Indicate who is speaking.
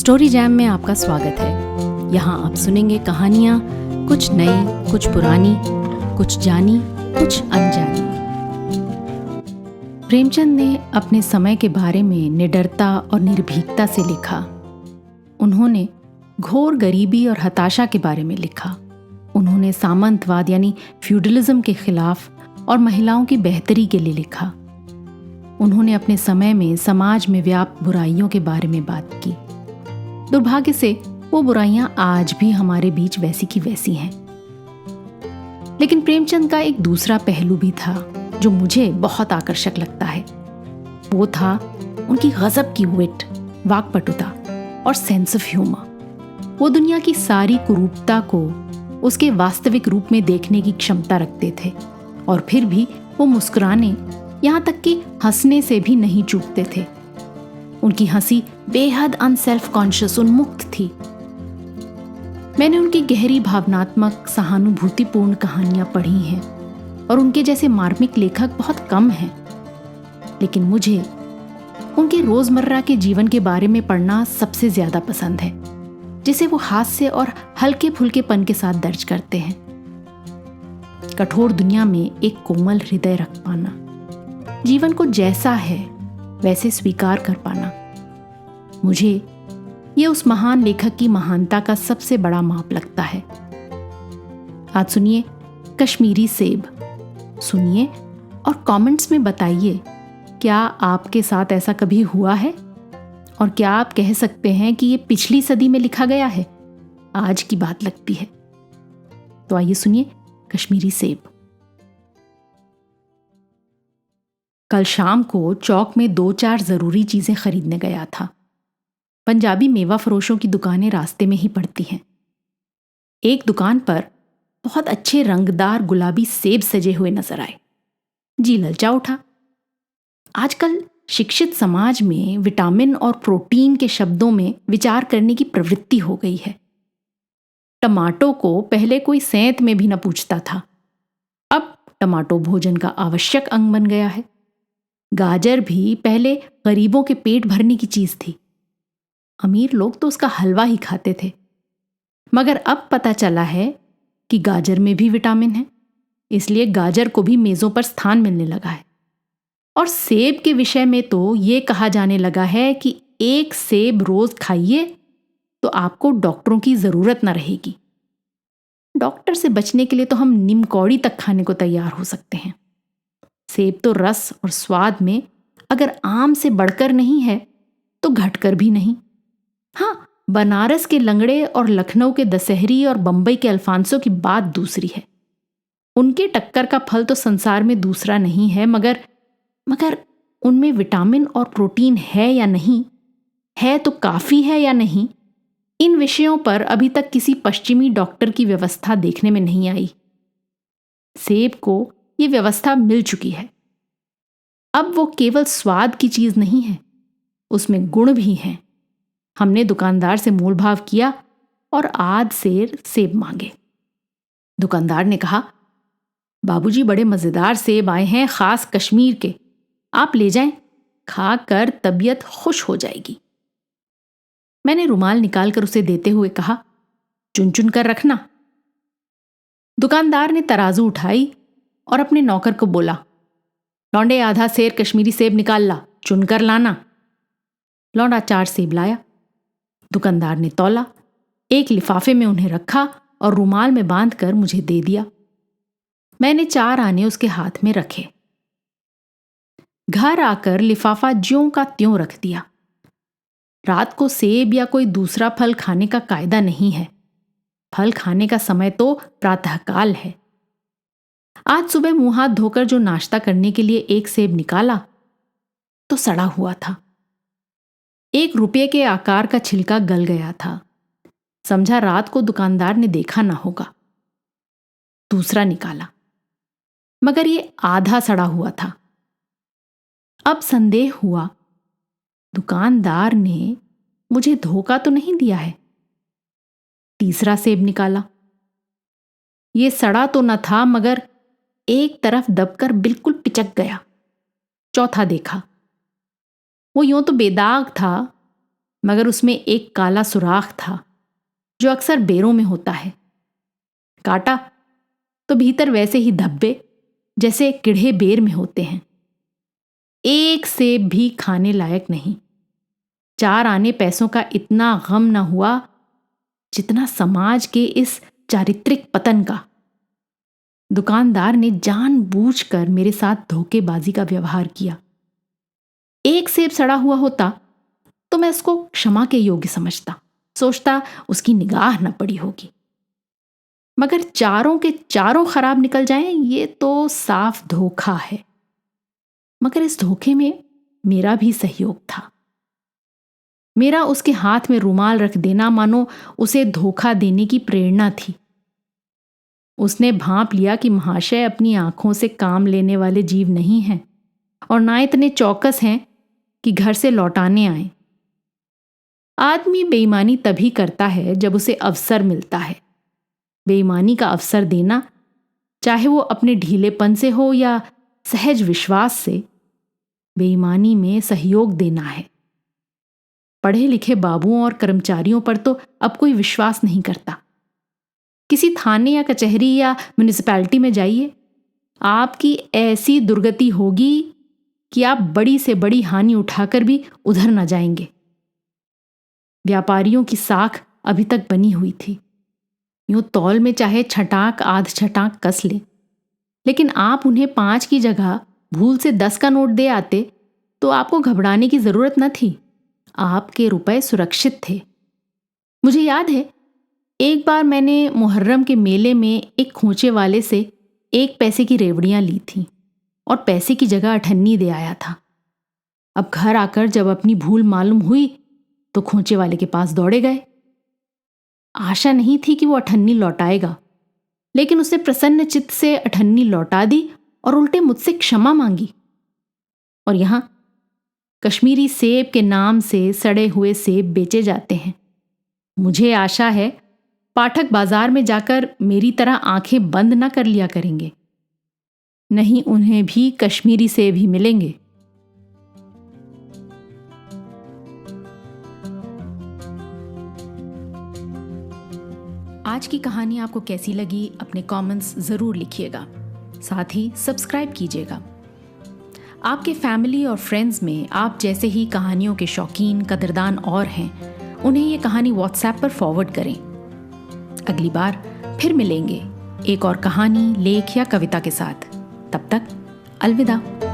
Speaker 1: Story jam में आपका स्वागत है। यहाँ आप सुनेंगे कहानियाँ, कुछ नई, कुछ पुरानी, कुछ जानी, कुछ अनजानी। प्रेमचंद ने अपने समय के बारे में निडरता और निर्भीकता से लिखा। उन्होंने घोर गरीबी और हताशा के बारे में लिखा। उन्होंने सामंतवाद यानी फ्यूडलिज्म के खिलाफ और महिलाओं की बेहतरी के लिए लिखा। उन्होंने अपने समय में समाज में व्याप्त बुराइयों के बारे में बात की। दुर्भाग्य से वो बुराइयां आज भी हमारे बीच वैसी की वैसी हैं। लेकिन प्रेमचंद का एक दूसरा पहलू भी था जो मुझे बहुत आकर्षक लगता है। वो था उनकी गजब की विट, वाक्पटुता और सेंस ऑफ ह्यूमर। वो दुनिया की सारी कुरूपता को उसके वास्तविक रूप में देखने की क्षमता रखते थे और फिर भी वो मुस्कुराने, यहाँ तक कि हंसने से भी नहीं चूकते थे। उनकी हंसी बेहद अनसेल्फ कॉन्शियस, उन्मुक्त थी। मैंने उनकी गहरी भावनात्मक, सहानुभूतिपूर्ण कहानियां पढ़ी हैं और उनके जैसे मार्मिक लेखक बहुत कम हैं। लेकिन मुझे उनके रोजमर्रा के जीवन के बारे में पढ़ना सबसे ज्यादा पसंद है, जिसे वो हास्य और हल्के फुल्केपन के साथ दर्ज करते हैं। कठोर दुनिया में एक कोमल हृदय रख पाना, जीवन को जैसा है वैसे स्वीकार कर पाना, मुझे ये उस महान लेखक की महानता का सबसे बड़ा माप लगता है। आज सुनिए कश्मीरी सेब। सुनिए और कमेंट्स में बताइए, क्या आपके साथ ऐसा कभी हुआ है? और क्या आप कह सकते हैं कि ये पिछली सदी में लिखा गया है, आज की बात लगती है? तो आइए सुनिए कश्मीरी सेब। कल शाम को चौक में 2-4 जरूरी चीजें खरीदने गया था। पंजाबी मेवा फरोशों की दुकानें रास्ते में ही पड़ती हैं। एक दुकान पर बहुत अच्छे रंगदार गुलाबी सेब सजे हुए नजर आए। जी ललचा उठा। आजकल शिक्षित समाज में विटामिन और प्रोटीन के शब्दों में विचार करने की प्रवृत्ति हो गई है। टमाटो को पहले कोई सेंत में भी न पूछता था, अब टमाटो भोजन का आवश्यक अंग बन गया है। गाजर भी पहले गरीबों के पेट भरने की चीज थी, अमीर लोग तो उसका हलवा ही खाते थे। मगर अब पता चला है कि गाजर में भी विटामिन है, इसलिए गाजर को भी मेजों पर स्थान मिलने लगा है। और सेब के विषय में तो ये कहा जाने लगा है कि एक सेब रोज खाइए तो आपको डॉक्टरों की जरूरत न रहेगी। डॉक्टर से बचने के लिए तो हम निमकौड़ी तक खाने को तैयार हो सकते हैं। सेब तो रस और स्वाद में अगर आम से बढ़कर नहीं है तो घटकर भी नहीं। हाँ, बनारस के लंगड़े और लखनऊ के दशहरी और बंबई के अल्फांसो की बात दूसरी है। उनके टक्कर का फल तो संसार में दूसरा नहीं है, मगर उनमें विटामिन और प्रोटीन है या नहीं, है तो काफी है या नहीं, इन विषयों पर अभी तक किसी पश्चिमी डॉक्टर की व्यवस्था देखने में नहीं आई। सेब को ये व्यवस्था मिल चुकी है। अब वो केवल स्वाद की चीज नहीं है, उसमें गुण भी हैं। हमने दुकानदार से मोल भाव किया और आध सेर सेब मांगे। दुकानदार ने कहा, बाबूजी बड़े मजेदार सेब आए हैं, खास कश्मीर के, आप ले जाएं, खाकर तबीयत खुश हो जाएगी। मैंने रुमाल निकालकर उसे देते हुए कहा, चुन चुन कर रखना। दुकानदार ने तराजू उठाई और अपने नौकर को बोला, लौंडे आधा सेर कश्मीरी सेब निकाल ला, चुनकर लाना। लौंडा 4 सेब लाया। दुकानदार ने तौला, एक लिफाफे में उन्हें रखा और रुमाल में बांधकर मुझे दे दिया। मैंने 4 आने उसके हाथ में रखे। घर आकर लिफाफा ज्यों का त्यों रख दिया। रात को सेब या कोई दूसरा फल खाने का कायदा नहीं है। फल खाने का समय तो प्रातःकाल है। आज सुबह मुंह हाथ धोकर जो नाश्ता करने के लिए एक सेब निकाला तो सड़ा हुआ था। 1 रुपये के आकार का छिलका गल गया था। समझा रात को दुकानदार ने देखा ना होगा। दूसरा निकाला, मगर ये आधा सड़ा हुआ था। अब संदेह हुआ, दुकानदार ने मुझे धोखा तो नहीं दिया है। तीसरा सेब निकाला, ये सड़ा तो न था, मगर एक तरफ दबकर बिल्कुल पिचक गया। चौथा देखा, वो यूं तो बेदाग था, मगर उसमें एक काला सुराख था जो अक्सर बेरों में होता है। काटा तो भीतर वैसे ही धब्बे जैसे किढ़े बेर में होते हैं। एक सेब भी खाने लायक नहीं। 4 आने पैसों का इतना गम न हुआ जितना समाज के इस चारित्रिक पतन का। दुकानदार ने जानबूझकर मेरे साथ धोखेबाजी का व्यवहार किया। एक सेब सड़ा हुआ होता तो मैं उसको क्षमा के योग्य समझता, सोचता उसकी निगाह न पड़ी होगी। मगर चारों के चारों खराब निकल जाएं, ये तो साफ धोखा है। मगर इस धोखे में मेरा भी सहयोग था। मेरा उसके हाथ में रुमाल रख देना मानो उसे धोखा देने की प्रेरणा थी। उसने भांप लिया कि महाशय अपनी आंखों से काम लेने वाले जीव नहीं हैं और ना इतने चौकस हैं कि घर से लौटाने आए। आदमी बेईमानी तभी करता है जब उसे अवसर मिलता है। बेईमानी का अवसर देना, चाहे वो अपने ढीलेपन से हो या सहज विश्वास से, बेईमानी में सहयोग देना है। पढ़े लिखे बाबुओं और कर्मचारियों पर तो अब कोई विश्वास नहीं करता। किसी थाने या कचहरी या म्युनिसिपैलिटी में जाइए, आपकी ऐसी दुर्गति होगी कि आप बड़ी से बड़ी हानि उठाकर भी उधर न जाएंगे। व्यापारियों की साख अभी तक बनी हुई थी। यूं तौल में चाहे छटाक आध छटाक कस ले, लेकिन आप उन्हें 5 की जगह भूल से 10 का नोट दे आते तो आपको घबराने की जरूरत न थी। आपके रुपए सुरक्षित थे। मुझे याद है, एक बार मैंने मुहर्रम के मेले में एक खोंचे वाले से 1 पैसे की रेवड़ियां ली थी और पैसे की जगह अठन्नी दे आया था। अब घर आकर जब अपनी भूल मालूम हुई तो खोंचे वाले के पास दौड़े गए। आशा नहीं थी कि वो अठन्नी लौटाएगा, लेकिन उसने प्रसन्न चित्त से अठन्नी लौटा दी और उल्टे मुझसे क्षमा मांगी। और यहां कश्मीरी सेब के नाम से सड़े हुए सेब बेचे जाते हैं। मुझे आशा है पाठक बाजार में जाकर मेरी तरह आंखें बंद न कर लिया करेंगे, नहीं उन्हें भी कश्मीरी सेब ही मिलेंगे। आज की कहानी आपको कैसी लगी अपने कमेंट्स जरूर लिखिएगा। साथ ही सब्सक्राइब कीजिएगा। आपके फैमिली और फ्रेंड्स में आप जैसे ही कहानियों के शौकीन कदरदान और हैं, उन्हें ये कहानी व्हाट्सएप पर फॉरवर्ड करें। अगली बार फिर मिलेंगे एक और कहानी, लेख या कविता के साथ। तब तक अलविदा।